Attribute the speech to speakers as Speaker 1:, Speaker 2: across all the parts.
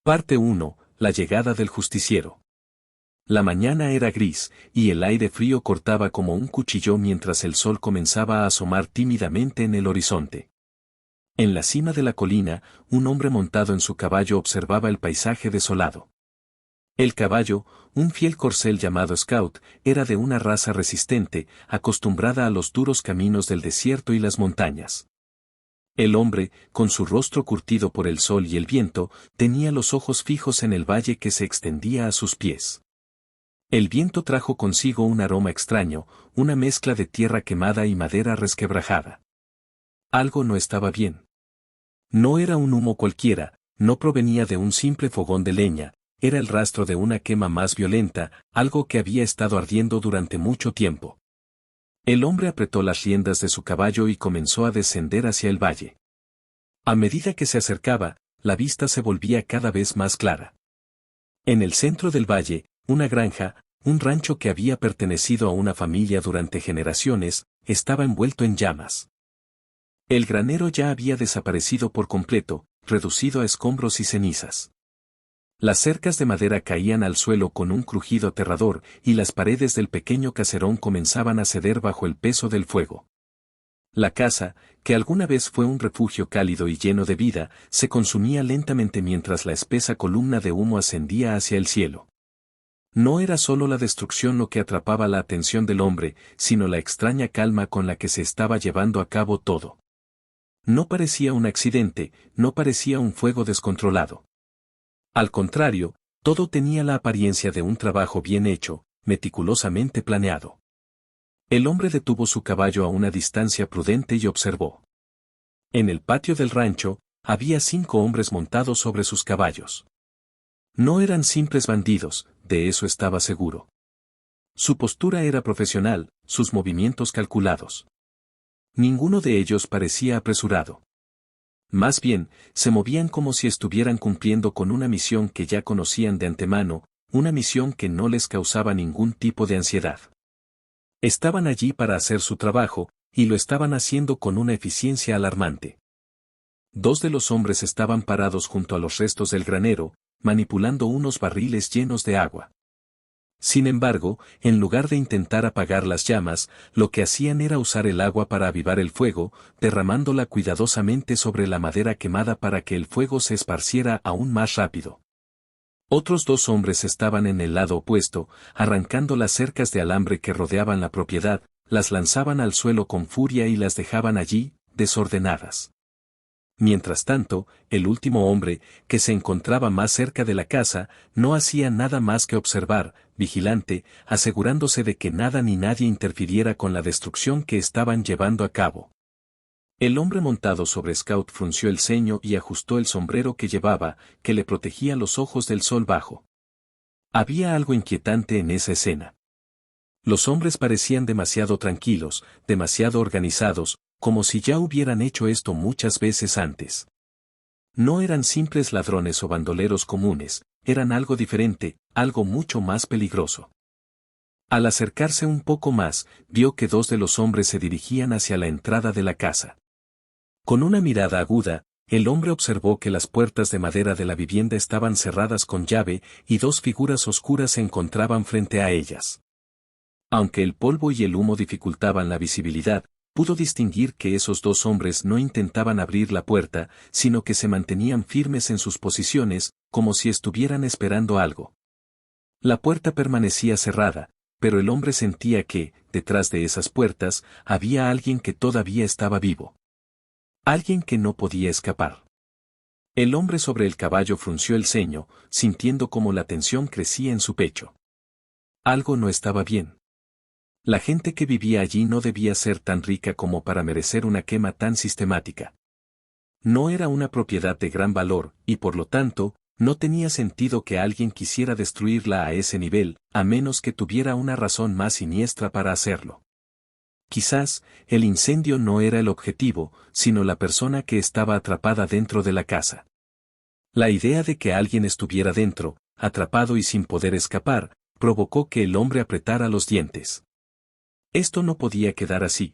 Speaker 1: Parte 1. La llegada del justiciero. La mañana era gris, y el aire frío cortaba como un cuchillo mientras el sol comenzaba a asomar tímidamente en el horizonte. En la cima de la colina, un hombre montado en su caballo observaba el paisaje desolado. El caballo, un fiel corcel llamado Scout, era de una raza resistente, acostumbrada a los duros caminos del desierto y las montañas. El hombre, con su rostro curtido por el sol y el viento, tenía los ojos fijos en el valle que se extendía a sus pies. El viento trajo consigo un aroma extraño, una mezcla de tierra quemada y madera resquebrajada. Algo no estaba bien. No era un humo cualquiera, no provenía de un simple fogón de leña, era el rastro de una quema más violenta, algo que había estado ardiendo durante mucho tiempo. El hombre apretó las riendas de su caballo y comenzó a descender hacia el valle. A medida que se acercaba, la vista se volvía cada vez más clara. En el centro del valle, una granja, un rancho que había pertenecido a una familia durante generaciones, estaba envuelto en llamas. El granero ya había desaparecido por completo, reducido a escombros y cenizas. Las cercas de madera caían al suelo con un crujido aterrador, y las paredes del pequeño caserón comenzaban a ceder bajo el peso del fuego. La casa, que alguna vez fue un refugio cálido y lleno de vida, se consumía lentamente mientras la espesa columna de humo ascendía hacia el cielo. No era solo la destrucción lo que atrapaba la atención del hombre, sino la extraña calma con la que se estaba llevando a cabo todo. No parecía un accidente, no parecía un fuego descontrolado. Al contrario, todo tenía la apariencia de un trabajo bien hecho, meticulosamente planeado. El hombre detuvo su caballo a una distancia prudente y observó. En el patio del rancho, había 5 hombres montados sobre sus caballos. No eran simples bandidos, de eso estaba seguro. Su postura era profesional, sus movimientos calculados. Ninguno de ellos parecía apresurado. Más bien, se movían como si estuvieran cumpliendo con una misión que ya conocían de antemano, una misión que no les causaba ningún tipo de ansiedad. Estaban allí para hacer su trabajo, y lo estaban haciendo con una eficiencia alarmante. 2 de los hombres estaban parados junto a los restos del granero, manipulando unos barriles llenos de agua. Sin embargo, en lugar de intentar apagar las llamas, lo que hacían era usar el agua para avivar el fuego, derramándola cuidadosamente sobre la madera quemada para que el fuego se esparciera aún más rápido. Otros 2 hombres estaban en el lado opuesto, arrancando las cercas de alambre que rodeaban la propiedad, las lanzaban al suelo con furia y las dejaban allí, desordenadas. Mientras tanto, el último hombre, que se encontraba más cerca de la casa, no hacía nada más que observar, vigilante, asegurándose de que nada ni nadie interfiriera con la destrucción que estaban llevando a cabo. El hombre montado sobre Scout frunció el ceño y ajustó el sombrero que llevaba, que le protegía los ojos del sol bajo. Había algo inquietante en esa escena. Los hombres parecían demasiado tranquilos, demasiado organizados, como si ya hubieran hecho esto muchas veces antes. No eran simples ladrones o bandoleros comunes, eran algo diferente, algo mucho más peligroso. Al acercarse un poco más, vio que 2 de los hombres se dirigían hacia la entrada de la casa. Con una mirada aguda, el hombre observó que las puertas de madera de la vivienda estaban cerradas con llave y 2 figuras oscuras se encontraban frente a ellas. Aunque el polvo y el humo dificultaban la visibilidad, pudo distinguir que esos 2 hombres no intentaban abrir la puerta, sino que se mantenían firmes en sus posiciones, como si estuvieran esperando algo. La puerta permanecía cerrada, pero el hombre sentía que, detrás de esas puertas, había alguien que todavía estaba vivo. Alguien que no podía escapar. El hombre sobre el caballo frunció el ceño, sintiendo cómo la tensión crecía en su pecho. Algo no estaba bien. La gente que vivía allí no debía ser tan rica como para merecer una quema tan sistemática. No era una propiedad de gran valor, y por lo tanto, no tenía sentido que alguien quisiera destruirla a ese nivel, a menos que tuviera una razón más siniestra para hacerlo. Quizás, el incendio no era el objetivo, sino la persona que estaba atrapada dentro de la casa. La idea de que alguien estuviera dentro, atrapado y sin poder escapar, provocó que el hombre apretara los dientes. Esto no podía quedar así.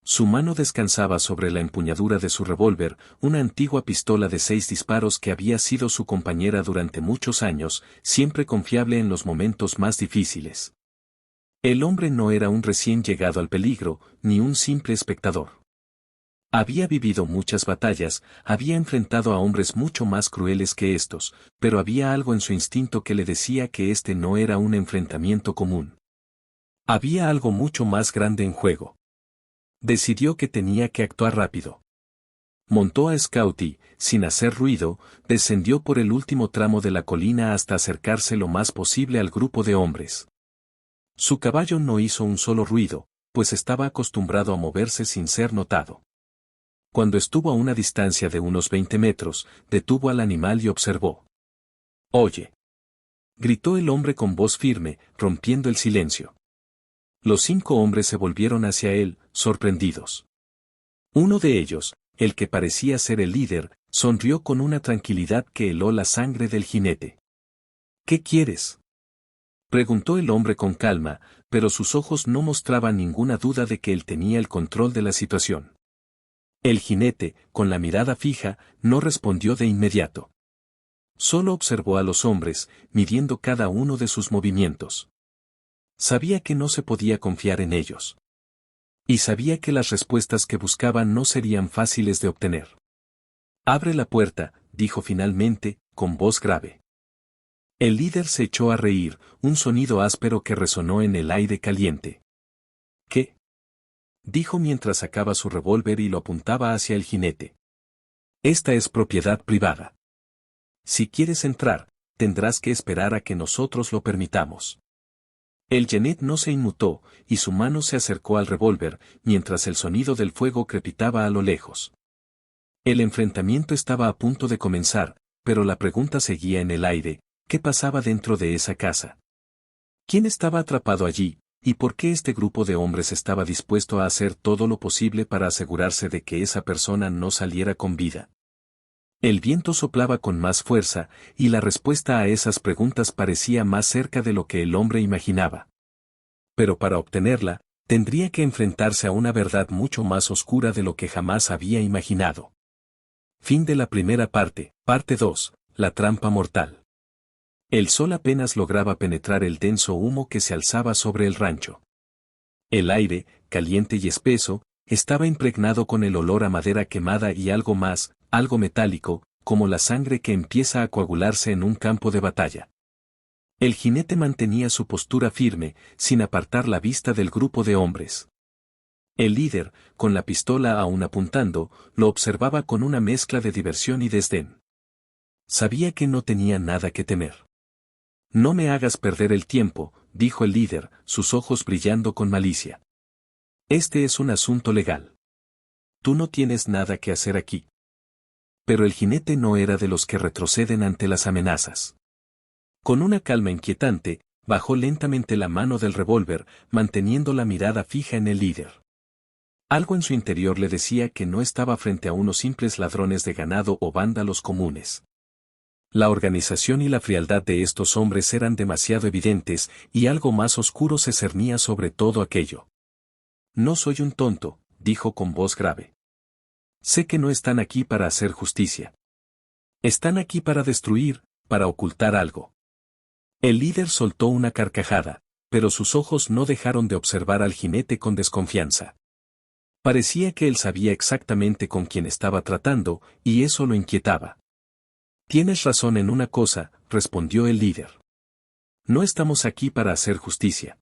Speaker 1: Su mano descansaba sobre la empuñadura de su revólver, una antigua pistola de 6 disparos que había sido su compañera durante muchos años, siempre confiable en los momentos más difíciles. El hombre no era un recién llegado al peligro, ni un simple espectador. Había vivido muchas batallas, había enfrentado a hombres mucho más crueles que estos, pero había algo en su instinto que le decía que este no era un enfrentamiento común. Había algo mucho más grande en juego. Decidió que tenía que actuar rápido. Montó a Scout y, sin hacer ruido, descendió por el último tramo de la colina hasta acercarse lo más posible al grupo de hombres. Su caballo no hizo un solo ruido, pues estaba acostumbrado a moverse sin ser notado. Cuando estuvo a una distancia de unos 20 metros, detuvo al animal y observó. «Oye», gritó el hombre con voz firme, rompiendo el silencio. Los 5 hombres se volvieron hacia él, sorprendidos. Uno de ellos, el que parecía ser el líder, sonrió con una tranquilidad que heló la sangre del jinete. «¿Qué quieres?», preguntó el hombre con calma, pero sus ojos no mostraban ninguna duda de que él tenía el control de la situación. El jinete, con la mirada fija, no respondió de inmediato. Solo observó a los hombres, midiendo cada uno de sus movimientos. Sabía que no se podía confiar en ellos. Y sabía que las respuestas que buscaban no serían fáciles de obtener. «Abre la puerta», dijo finalmente, con voz grave. El líder se echó a reír, un sonido áspero que resonó en el aire caliente. «¿Qué?», dijo mientras sacaba su revólver y lo apuntaba hacia el jinete. «Esta es propiedad privada. Si quieres entrar, tendrás que esperar a que nosotros lo permitamos». El genet no se inmutó, y su mano se acercó al revólver, mientras el sonido del fuego crepitaba a lo lejos. El enfrentamiento estaba a punto de comenzar, pero la pregunta seguía en el aire: ¿qué pasaba dentro de esa casa? ¿Quién estaba atrapado allí, y por qué este grupo de hombres estaba dispuesto a hacer todo lo posible para asegurarse de que esa persona no saliera con vida? El viento soplaba con más fuerza, y la respuesta a esas preguntas parecía más cerca de lo que el hombre imaginaba. Pero para obtenerla, tendría que enfrentarse a una verdad mucho más oscura de lo que jamás había imaginado. Fin de la primera parte, parte 2, la trampa mortal. El sol apenas lograba penetrar el denso humo que se alzaba sobre el rancho. El aire, caliente y espeso, estaba impregnado con el olor a madera quemada y algo más, algo metálico, como la sangre que empieza a coagularse en un campo de batalla. El jinete mantenía su postura firme, sin apartar la vista del grupo de hombres. El líder, con la pistola aún apuntando, lo observaba con una mezcla de diversión y desdén. Sabía que no tenía nada que temer. «No me hagas perder el tiempo», dijo el líder, sus ojos brillando con malicia. «Este es un asunto legal. Tú no tienes nada que hacer aquí». Pero el jinete no era de los que retroceden ante las amenazas. Con una calma inquietante, bajó lentamente la mano del revólver, manteniendo la mirada fija en el líder. Algo en su interior le decía que no estaba frente a unos simples ladrones de ganado o vándalos comunes. La organización y la frialdad de estos hombres eran demasiado evidentes, y algo más oscuro se cernía sobre todo aquello. «No soy un tonto», dijo con voz grave. «Sé que no están aquí para hacer justicia. Están aquí para destruir, para ocultar algo». El líder soltó una carcajada, pero sus ojos no dejaron de observar al jinete con desconfianza. Parecía que él sabía exactamente con quién estaba tratando, y eso lo inquietaba. «Tienes razón en una cosa», respondió el líder. «No estamos aquí para hacer justicia.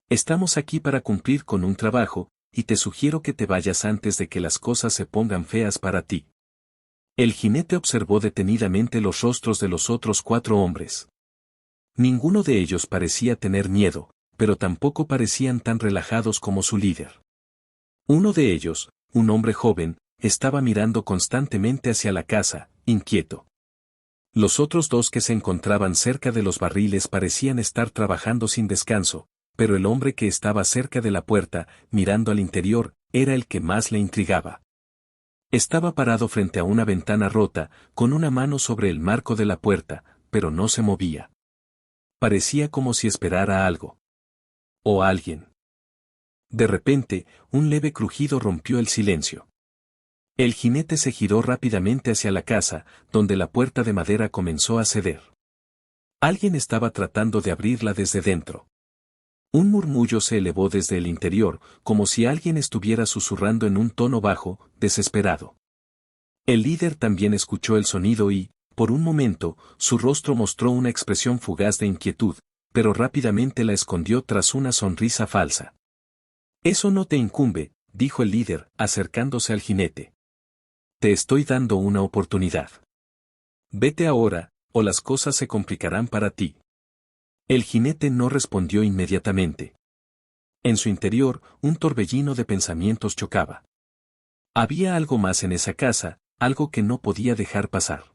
Speaker 1: Estamos aquí para cumplir con un trabajo, y te sugiero que te vayas antes de que las cosas se pongan feas para ti». El jinete observó detenidamente los rostros de los otros 4 hombres. Ninguno de ellos parecía tener miedo, pero tampoco parecían tan relajados como su líder. Uno de ellos, un hombre joven, estaba mirando constantemente hacia la casa, inquieto. Los otros 2 que se encontraban cerca de los barriles parecían estar trabajando sin descanso, pero el hombre que estaba cerca de la puerta, mirando al interior, era el que más le intrigaba. Estaba parado frente a una ventana rota, con una mano sobre el marco de la puerta, pero no se movía. Parecía como si esperara algo. O a alguien. De repente, un leve crujido rompió el silencio. El jinete se giró rápidamente hacia la casa, donde la puerta de madera comenzó a ceder. Alguien estaba tratando de abrirla desde dentro. Un murmullo se elevó desde el interior, como si alguien estuviera susurrando en un tono bajo, desesperado. El líder también escuchó el sonido y, por un momento, su rostro mostró una expresión fugaz de inquietud, pero rápidamente la escondió tras una sonrisa falsa. Eso no te incumbe, dijo el líder, acercándose al jinete. Te estoy dando una oportunidad. Vete ahora, o las cosas se complicarán para ti. El jinete no respondió inmediatamente. En su interior, un torbellino de pensamientos chocaba. Había algo más en esa casa, algo que no podía dejar pasar.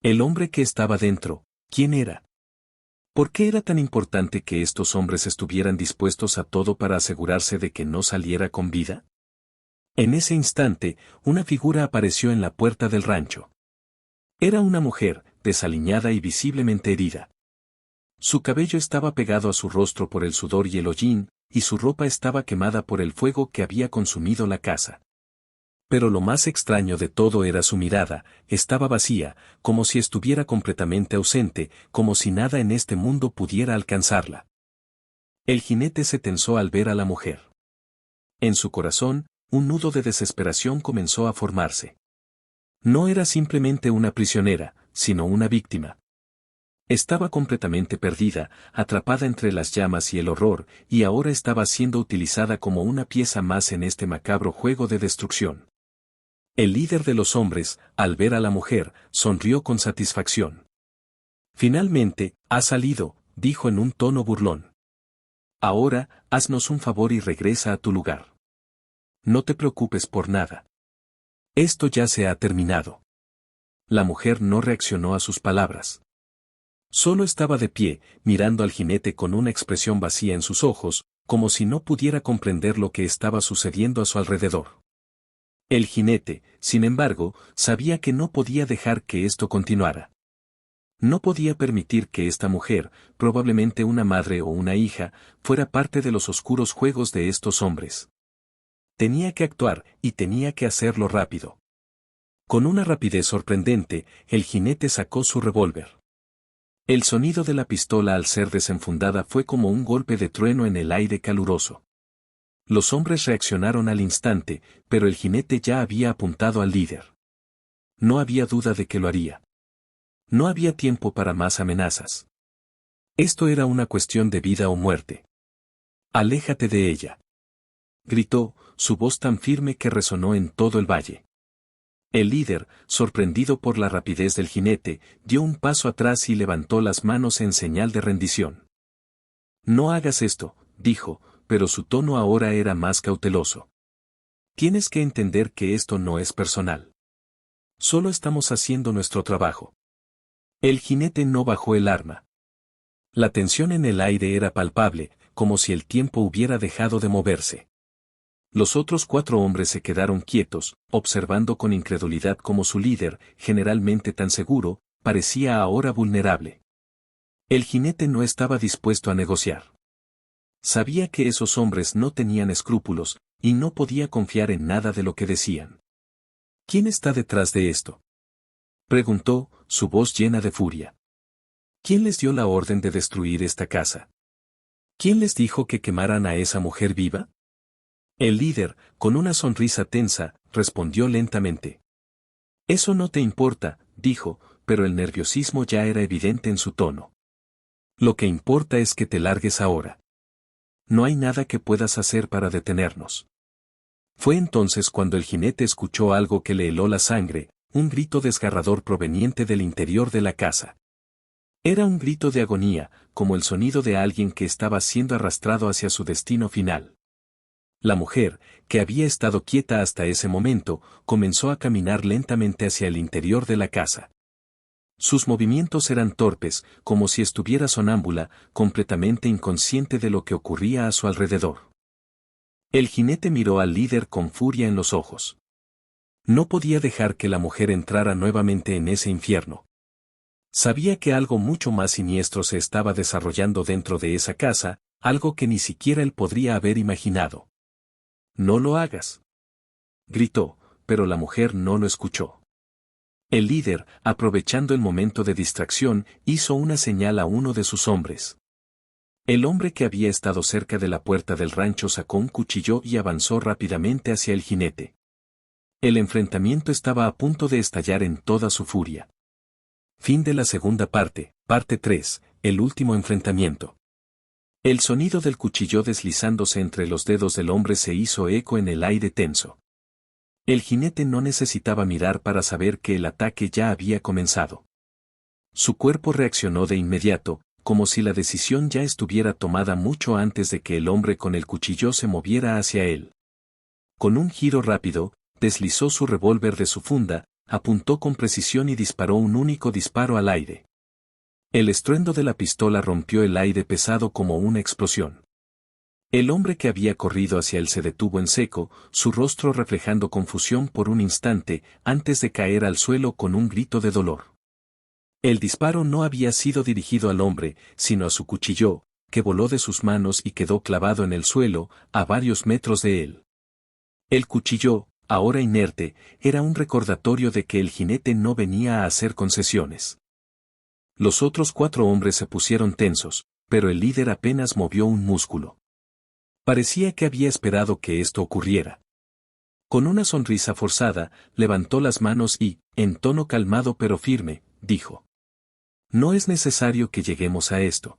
Speaker 1: El hombre que estaba dentro, ¿quién era? ¿Por qué era tan importante que estos hombres estuvieran dispuestos a todo para asegurarse de que no saliera con vida? En ese instante, una figura apareció en la puerta del rancho. Era una mujer, desaliñada y visiblemente herida. Su cabello estaba pegado a su rostro por el sudor y el hollín, y su ropa estaba quemada por el fuego que había consumido la casa. Pero lo más extraño de todo era su mirada, estaba vacía, como si estuviera completamente ausente, como si nada en este mundo pudiera alcanzarla. El jinete se tensó al ver a la mujer. En su corazón, un nudo de desesperación comenzó a formarse. No era simplemente una prisionera, sino una víctima. Estaba completamente perdida, atrapada entre las llamas y el horror, y ahora estaba siendo utilizada como una pieza más en este macabro juego de destrucción. El líder de los hombres, al ver a la mujer, sonrió con satisfacción. Finalmente, ha salido, dijo en un tono burlón. Ahora, haznos un favor y regresa a tu lugar. No te preocupes por nada. Esto ya se ha terminado. La mujer no reaccionó a sus palabras. Solo estaba de pie, mirando al jinete con una expresión vacía en sus ojos, como si no pudiera comprender lo que estaba sucediendo a su alrededor. El jinete, sin embargo, sabía que no podía dejar que esto continuara. No podía permitir que esta mujer, probablemente una madre o una hija, fuera parte de los oscuros juegos de estos hombres. Tenía que actuar, y tenía que hacerlo rápido. Con una rapidez sorprendente, el jinete sacó su revólver. El sonido de la pistola al ser desenfundada fue como un golpe de trueno en el aire caluroso. Los hombres reaccionaron al instante, pero el jinete ya había apuntado al líder. No había duda de que lo haría. No había tiempo para más amenazas. Esto era una cuestión de vida o muerte. Aléjate de ella. Gritó, su voz tan firme que resonó en todo el valle. El líder, sorprendido por la rapidez del jinete, dio un paso atrás y levantó las manos en señal de rendición. No hagas esto, dijo, pero su tono ahora era más cauteloso. Tienes que entender que esto no es personal. Solo estamos haciendo nuestro trabajo. El jinete no bajó el arma. La tensión en el aire era palpable, como si el tiempo hubiera dejado de moverse. Los otros 4 hombres se quedaron quietos, observando con incredulidad cómo su líder, generalmente tan seguro, parecía ahora vulnerable. El jinete no estaba dispuesto a negociar. Sabía que esos hombres no tenían escrúpulos, y no podía confiar en nada de lo que decían. ¿Quién está detrás de esto?, preguntó, su voz llena de furia. ¿Quién les dio la orden de destruir esta casa? ¿Quién les dijo que quemaran a esa mujer viva? El líder, con una sonrisa tensa, respondió lentamente. Eso no te importa, dijo, pero el nerviosismo ya era evidente en su tono. Lo que importa es que te largues ahora. No hay nada que puedas hacer para detenernos. Fue entonces cuando el jinete escuchó algo que le heló la sangre, un grito desgarrador proveniente del interior de la casa. Era un grito de agonía, como el sonido de alguien que estaba siendo arrastrado hacia su destino final. La mujer, que había estado quieta hasta ese momento, comenzó a caminar lentamente hacia el interior de la casa. Sus movimientos eran torpes, como si estuviera sonámbula, completamente inconsciente de lo que ocurría a su alrededor. El jinete miró al líder con furia en los ojos. No podía dejar que la mujer entrara nuevamente en ese infierno. Sabía que algo mucho más siniestro se estaba desarrollando dentro de esa casa, Algo que ni siquiera él podría haber imaginado. «No lo hagas», gritó, pero la mujer no lo escuchó. El líder, aprovechando el momento de distracción, hizo una señal a uno de sus hombres. El hombre que había estado cerca de la puerta del rancho sacó un cuchillo y avanzó rápidamente hacia el jinete. El enfrentamiento estaba a punto de estallar en toda su furia. Fin de la segunda parte, parte 3, el último enfrentamiento. El sonido del cuchillo deslizándose entre los dedos del hombre se hizo eco en el aire tenso. El jinete no necesitaba mirar para saber que el ataque ya había comenzado. Su cuerpo reaccionó de inmediato, como si la decisión ya estuviera tomada mucho antes de que el hombre con el cuchillo se moviera hacia él. Con un giro rápido, deslizó su revólver de su funda, apuntó con precisión y disparó un único disparo al aire. El estruendo de la pistola rompió el aire pesado como una explosión. El hombre que había corrido hacia él se detuvo en seco, su rostro reflejando confusión por un instante, antes de caer al suelo con un grito de dolor. El disparo no había sido dirigido al hombre, sino a su cuchillo, que voló de sus manos y quedó clavado en el suelo, a varios metros de él. El cuchillo, ahora inerte, era un recordatorio de que el jinete no venía a hacer concesiones. Los otros 4 hombres se pusieron tensos, pero el líder apenas movió un músculo. Parecía que había esperado que esto ocurriera. Con una sonrisa forzada, levantó las manos y, en tono calmado pero firme, dijo: «No es necesario que lleguemos a esto.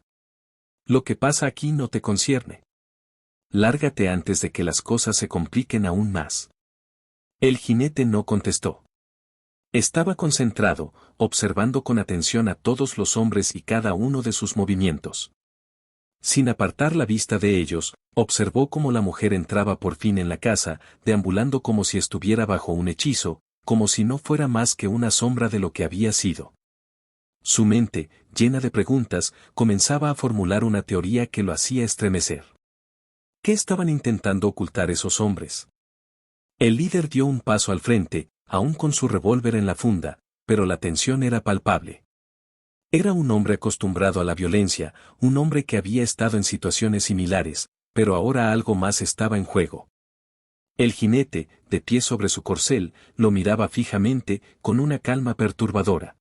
Speaker 1: Lo que pasa aquí no te concierne. Lárgate antes de que las cosas se compliquen aún más». El jinete no contestó. Estaba concentrado, observando con atención a todos los hombres y cada uno de sus movimientos. Sin apartar la vista de ellos, observó cómo la mujer entraba por fin en la casa, deambulando como si estuviera bajo un hechizo, como si no fuera más que una sombra de lo que había sido. Su mente, llena de preguntas, comenzaba a formular una teoría que lo hacía estremecer. ¿Qué estaban intentando ocultar esos hombres? El líder dio un paso al frente, aún con su revólver en la funda, pero la tensión era palpable. Era un hombre acostumbrado a la violencia, un hombre que había estado en situaciones similares, pero ahora algo más estaba en juego. El jinete, de pie sobre su corcel, lo miraba fijamente, con una calma perturbadora.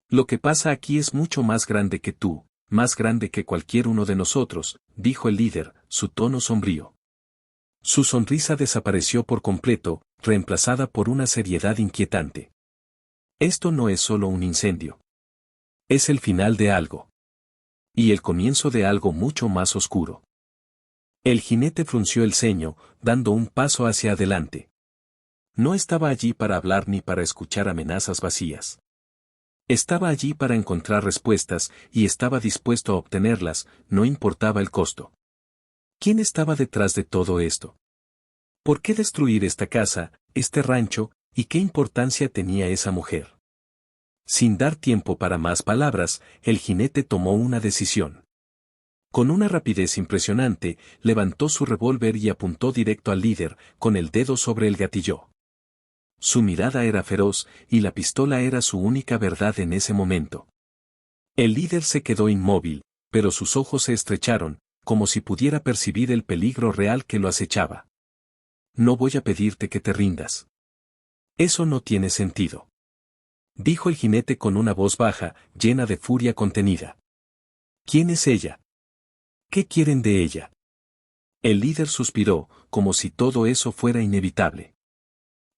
Speaker 1: «Lo que pasa aquí es mucho más grande que tú, más grande que cualquier uno de nosotros», dijo el líder, su tono sombrío. Su sonrisa desapareció por completo, reemplazada por una seriedad inquietante. «Esto no es solo un incendio. Es el final de algo. Y el comienzo de algo mucho más oscuro». El jinete frunció el ceño, dando un paso hacia adelante. No estaba allí para hablar ni para escuchar amenazas vacías. Estaba allí para encontrar respuestas, y estaba dispuesto a obtenerlas, no importaba el costo. ¿Quién estaba detrás de todo esto? ¿Por qué destruir esta casa, este rancho, y qué importancia tenía esa mujer? Sin dar tiempo para más palabras, el jinete tomó una decisión. Con una rapidez impresionante, levantó su revólver y apuntó directo al líder, con el dedo sobre el gatillo. Su mirada era feroz, y la pistola era su única verdad en ese momento. El líder se quedó inmóvil, pero sus ojos se estrecharon, como si pudiera percibir el peligro real que lo acechaba. «No voy a pedirte que te rindas. Eso no tiene sentido», dijo el jinete con una voz baja, llena de furia contenida. «¿Quién es ella? ¿Qué quieren de ella?» El líder suspiró, como si todo eso fuera inevitable.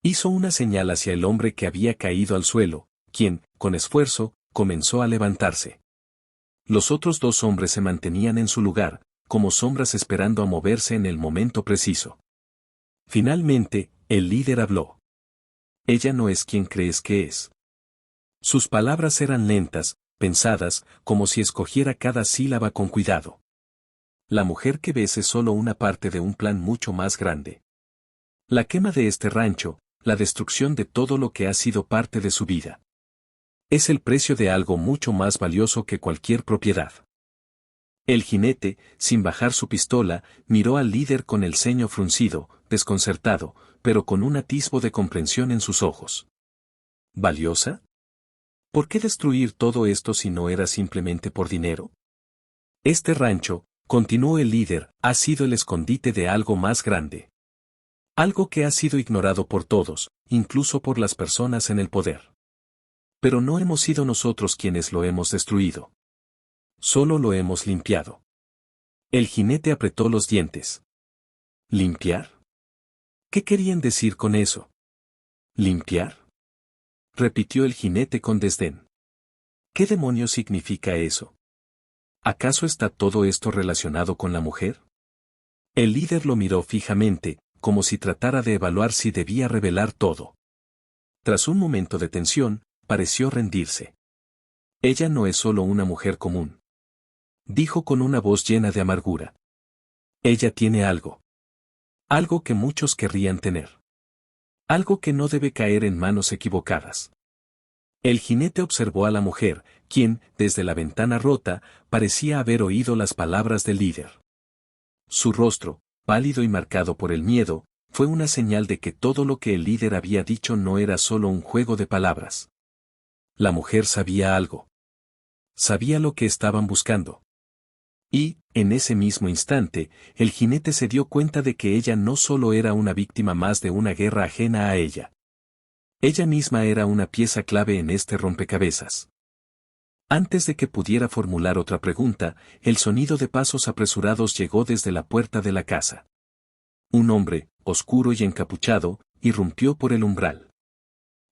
Speaker 1: Hizo una señal hacia el hombre que había caído al suelo, quien, con esfuerzo, comenzó a levantarse. Los otros 2 hombres se mantenían en su lugar, como sombras esperando a moverse en el momento preciso. Finalmente, el líder habló. «Ella no es quien crees que es». Sus palabras eran lentas, pensadas, como si escogiera cada sílaba con cuidado. «La mujer que ves es solo una parte de un plan mucho más grande. La quema de este rancho, la destrucción de todo lo que ha sido parte de su vida. Es el precio de algo mucho más valioso que cualquier propiedad». El jinete, sin bajar su pistola, miró al líder con el ceño fruncido, desconcertado, pero con un atisbo de comprensión en sus ojos. ¿Valiosa? ¿Por qué destruir todo esto si no era simplemente por dinero? Este rancho, Continuó el líder, ha sido el escondite de algo más grande. Algo que ha sido ignorado por todos, incluso por las personas en el poder. Pero no hemos sido nosotros quienes lo hemos destruido. Solo lo hemos limpiado. El jinete apretó los dientes. ¿Limpiar? ¿Qué querían decir con eso? ¿Limpiar? Repitió el jinete con desdén. ¿Qué demonios significa eso? ¿Acaso está todo esto relacionado con la mujer? El líder lo miró fijamente, como si tratara de evaluar si debía revelar todo. Tras un momento de tensión, pareció rendirse. Ella no es solo una mujer común. Dijo con una voz llena de amargura. Ella tiene algo. Algo que muchos querrían tener. Algo que no debe caer en manos equivocadas. El jinete observó a la mujer, quien, desde la ventana rota, parecía haber oído las palabras del líder. Su rostro, pálido y marcado por el miedo, fue una señal de que todo lo que el líder había dicho no era solo un juego de palabras. La mujer sabía algo. Sabía lo que estaban buscando. Y, en ese mismo instante, el jinete se dio cuenta de que ella no solo era una víctima más de una guerra ajena a ella. Ella misma era una pieza clave en este rompecabezas. Antes de que pudiera formular otra pregunta, el sonido de pasos apresurados llegó desde la puerta de la casa. Un hombre, oscuro y encapuchado, irrumpió por el umbral.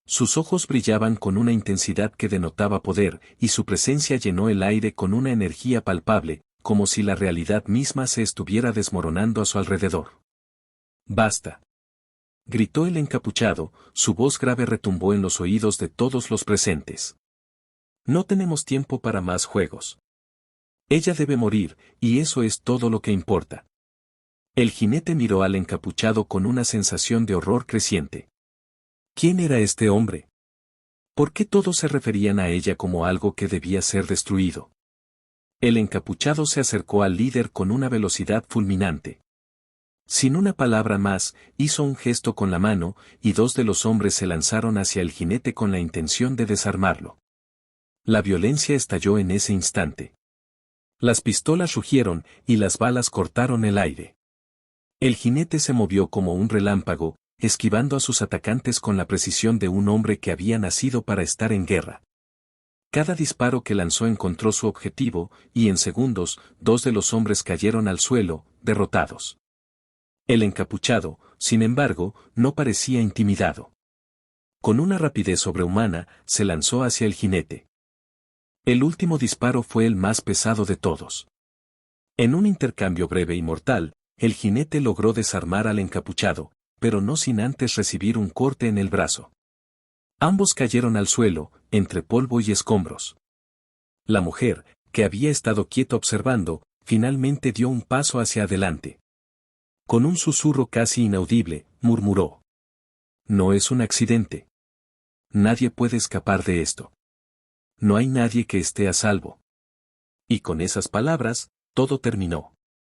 Speaker 1: Sus ojos brillaban con una intensidad que denotaba poder, y su presencia llenó el aire con una energía palpable, como si la realidad misma se estuviera desmoronando a su alrededor. «¡Basta!», gritó el encapuchado, su voz grave retumbó en los oídos de todos los presentes. «No tenemos tiempo para más juegos. Ella debe morir, y eso es todo lo que importa». El jinete miró al encapuchado con una sensación de horror creciente. ¿Quién era este hombre? ¿Por qué todos se referían a ella como algo que debía ser destruido? El encapuchado se acercó al líder con una velocidad fulminante. Sin una palabra más, hizo un gesto con la mano, y dos de los hombres se lanzaron hacia el jinete con la intención de desarmarlo. La violencia estalló en ese instante. Las pistolas rugieron, y las balas cortaron el aire. El jinete se movió como un relámpago, esquivando a sus atacantes con la precisión de un hombre que había nacido para estar en guerra. Cada disparo que lanzó encontró su objetivo, y en segundos, dos de los hombres cayeron al suelo, derrotados. El encapuchado, sin embargo, no parecía intimidado. Con una rapidez sobrehumana, se lanzó hacia el jinete. El último disparo fue el más pesado de todos. En un intercambio breve y mortal, el jinete logró desarmar al encapuchado, pero no sin antes recibir un corte en el brazo. Ambos cayeron al suelo, entre polvo y escombros. La mujer, que había estado quieta observando, finalmente dio un paso hacia adelante. Con un susurro casi inaudible, murmuró: «No es un accidente. Nadie puede escapar de esto. No hay nadie que esté a salvo». Y con esas palabras, todo terminó.